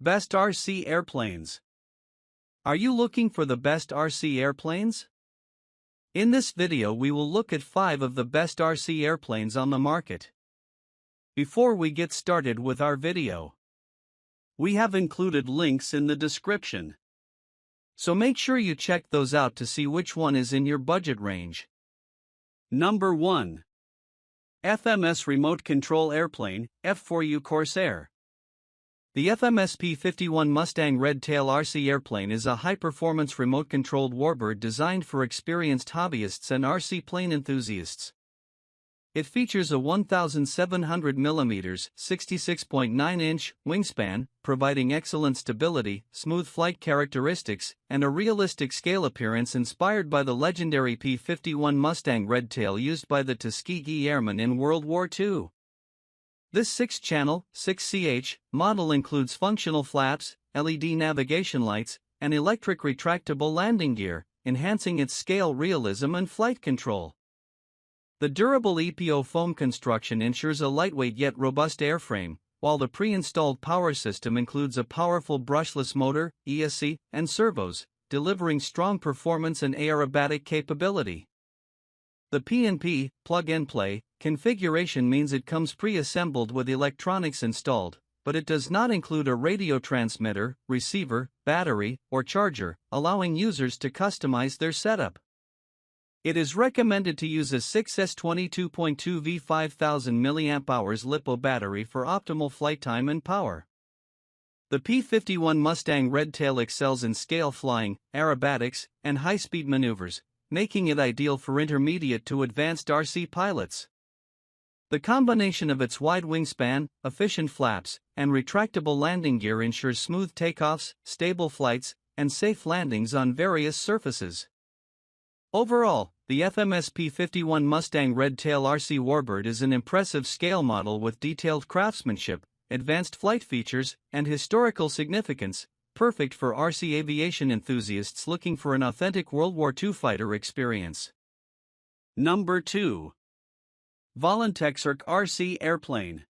Best RC Airplanes. Are you looking for the best RC airplanes? In this video we will look at 5 of the best RC airplanes on the market. Before we get started with our video, we have included links in the description, so make sure you check those out to see which one is in your budget range. Number 1. FMS Remote Control Airplane, F4U Corsair. The FMS P-51 Mustang Red Tail RC airplane is a high-performance remote-controlled warbird designed for experienced hobbyists and RC plane enthusiasts. It features a 1,700mm (66.9-inch) wingspan, providing excellent stability, smooth flight characteristics, and a realistic scale appearance inspired by the legendary P-51 Mustang Red Tail used by the Tuskegee Airmen in World War II. This 6-channel, 6ch model includes functional flaps, LED navigation lights, and electric retractable landing gear, enhancing its scale realism and flight control. The durable EPO foam construction ensures a lightweight yet robust airframe, while the pre-installed power system includes a powerful brushless motor, ESC, and servos, delivering strong performance and aerobatic capability. The P&P, plug-and-play, configuration means it comes pre-assembled with electronics installed, but it does not include a radio transmitter, receiver, battery, or charger, allowing users to customize their setup. It is recommended to use a 6S22.2V 5000 mAh LiPo battery for optimal flight time and power. The P-51 Mustang Red Tail excels in scale flying, aerobatics, and high-speed maneuvers, making it ideal for intermediate to advanced RC pilots. The combination of its wide wingspan, efficient flaps, and retractable landing gear ensures smooth takeoffs, stable flights, and safe landings on various surfaces. Overall, the FMS P-51 Mustang Red Tail RC Warbird is an impressive scale model with detailed craftsmanship, advanced flight features, and historical significance, perfect for RC aviation enthusiasts looking for an authentic World War II fighter experience. Number 2. Volantexarc RC Airplane.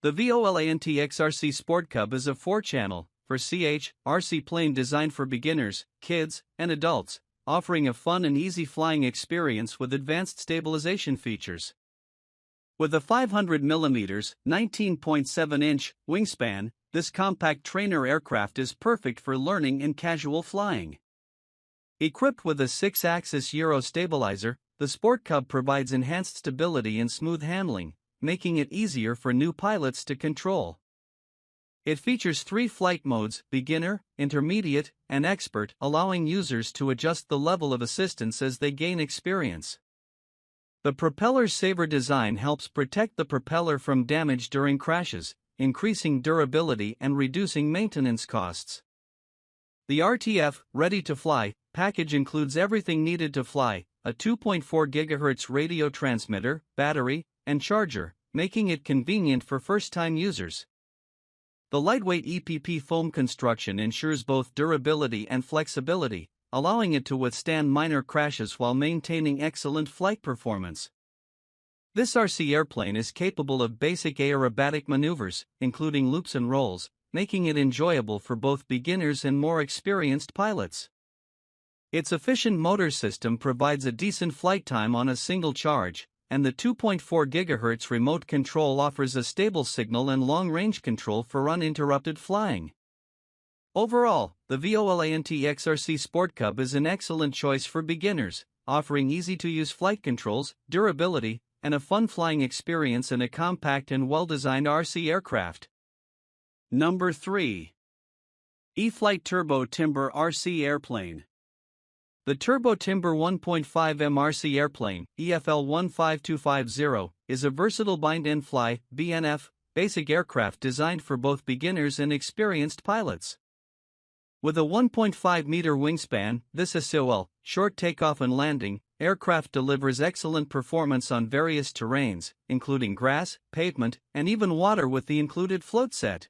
The Volantexarc RC Sport Cub is a 4-channel, for RC plane designed for beginners, kids, and adults, offering a fun and easy flying experience with advanced stabilization features. With a 500mm (19.7-inch) wingspan, this compact trainer aircraft is perfect for learning and casual flying. Equipped with a 6-axis gyro stabilizer, the Sport Cub provides enhanced stability and smooth handling, making it easier for new pilots to control. It features 3 flight modes: beginner, intermediate, and expert, allowing users to adjust the level of assistance as they gain experience. The propeller saver design helps protect the propeller from damage during crashes, increasing durability and reducing maintenance costs. The RTF Ready to Fly package includes everything needed to fly: a 2.4 GHz radio transmitter, battery, and charger, making it convenient for first-time users. The lightweight EPP foam construction ensures both durability and flexibility, allowing it to withstand minor crashes while maintaining excellent flight performance. This RC airplane is capable of basic aerobatic maneuvers, including loops and rolls, making it enjoyable for both beginners and more experienced pilots. Its efficient motor system provides a decent flight time on a single charge, and the 2.4 GHz remote control offers a stable signal and long-range control for uninterrupted flying. Overall, the Volantexarc Sport Cub is an excellent choice for beginners, offering easy-to-use flight controls, durability, and a fun flying experience in a compact and well-designed RC aircraft. Number 3. E-Flite Turbo Timber RC Airplane. The Turbo Timber 1.5M RC Airplane, EFL 15250, is a versatile bind-and-fly (BNF) basic aircraft designed for both beginners and experienced pilots. With a 1.5-meter wingspan, this SOL, short takeoff and landing, aircraft delivers excellent performance on various terrains, including grass, pavement, and even water with the included float set.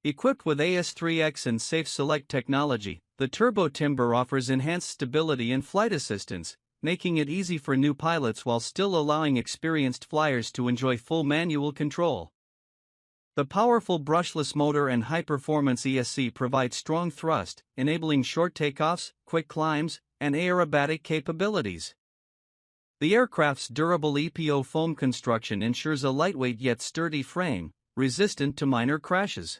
Equipped with AS3X and Safe Select technology, the Turbo Timber offers enhanced stability and flight assistance, making it easy for new pilots while still allowing experienced flyers to enjoy full manual control. The powerful brushless motor and high-performance ESC provide strong thrust, enabling short takeoffs, quick climbs, and aerobatic capabilities. The aircraft's durable EPO foam construction ensures a lightweight yet sturdy frame, resistant to minor crashes.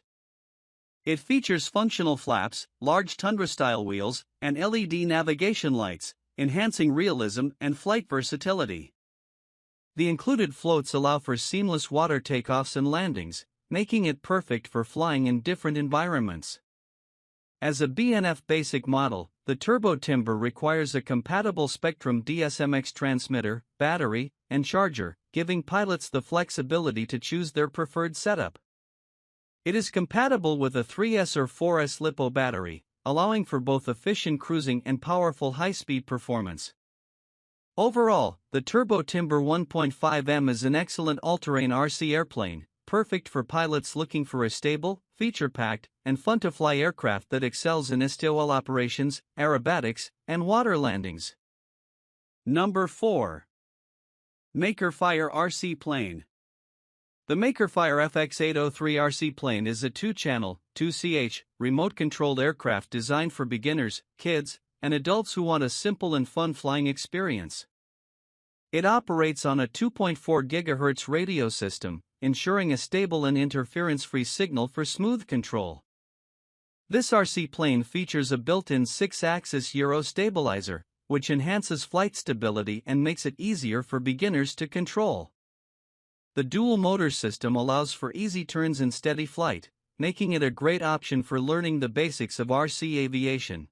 It features functional flaps, large tundra-style wheels, and LED navigation lights, enhancing realism and flight versatility. The included floats allow for seamless water takeoffs and landings, making it perfect for flying in different environments. As a BNF basic model, the Turbo Timber requires a compatible Spectrum DSMX transmitter, battery, and charger, giving pilots the flexibility to choose their preferred setup. It is compatible with a 3S or 4S LiPo battery, allowing for both efficient cruising and powerful high-speed performance. Overall, the Turbo Timber 1.5M is an excellent all-terrain RC airplane, perfect for pilots looking for a stable, feature-packed, and fun-to-fly aircraft that excels in STOL operations, aerobatics, and water landings. Number 4. Makerfire RC Plane. The Makerfire FX803 RC plane is a 2-channel, 2CH, remote-controlled aircraft designed for beginners, kids, and adults who want a simple and fun flying experience. It operates on a 2.4 GHz radio system, ensuring a stable and interference-free signal for smooth control. This RC plane features a built-in 6-axis gyro stabilizer, which enhances flight stability and makes it easier for beginners to control. The dual-motor system allows for easy turns and steady flight, making it a great option for learning the basics of RC aviation.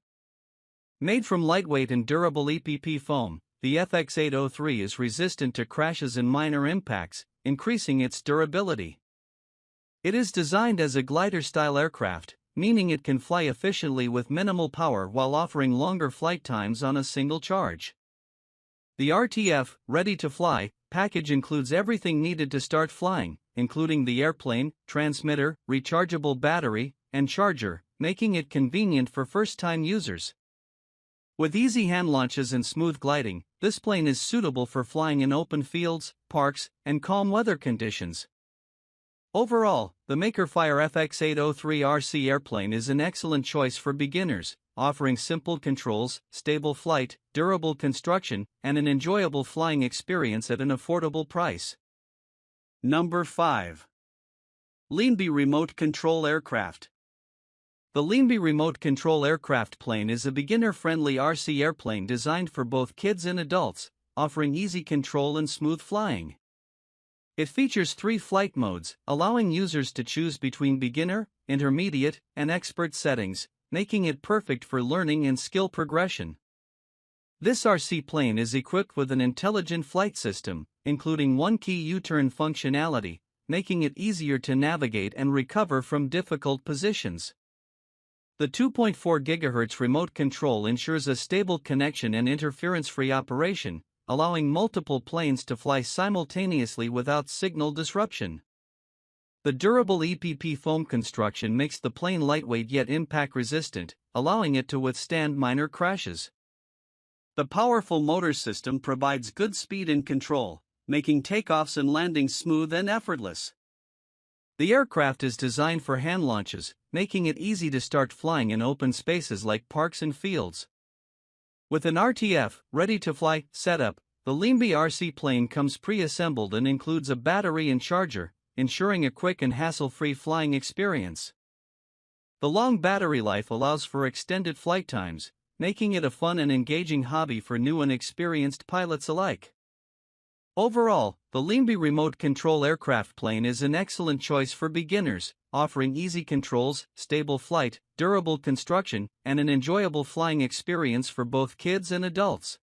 Made from lightweight and durable EPP foam, the FX803 is resistant to crashes and minor impacts, increasing its durability. It is designed as a glider-style aircraft, meaning it can fly efficiently with minimal power while offering longer flight times on a single charge. The RTF, Ready to Fly, package includes everything needed to start flying, including the airplane, transmitter, rechargeable battery, and charger, making it convenient for first-time users. With easy hand launches and smooth gliding, this plane is suitable for flying in open fields, parks, and calm weather conditions. Overall, the Makerfire FX803 RC airplane is an excellent choice for beginners, offering simple controls, stable flight, durable construction, and an enjoyable flying experience at an affordable price. Number 5. Leanby Remote Control Aircraft. The Leanby Remote Control Aircraft plane is a beginner-friendly RC airplane designed for both kids and adults, offering easy control and smooth flying. It features 3 flight modes, allowing users to choose between beginner, intermediate, and expert settings, making it perfect for learning and skill progression. This RC plane is equipped with an intelligent flight system, including one-key U-turn functionality, making it easier to navigate and recover from difficult positions. The 2.4 GHz remote control ensures a stable connection and interference-free operation, allowing multiple planes to fly simultaneously without signal disruption. The durable EPP foam construction makes the plane lightweight yet impact-resistant, allowing it to withstand minor crashes. The powerful motor system provides good speed and control, making takeoffs and landings smooth and effortless. The aircraft is designed for hand launches, making it easy to start flying in open spaces like parks and fields. With an RTF, ready-to-fly, setup, the Leanby RC plane comes pre-assembled and includes a battery and charger, ensuring a quick and hassle-free flying experience. The long battery life allows for extended flight times, making it a fun and engaging hobby for new and experienced pilots alike. Overall, the Leanby Remote Control Aircraft plane is an excellent choice for beginners, offering easy controls, stable flight, durable construction, and an enjoyable flying experience for both kids and adults.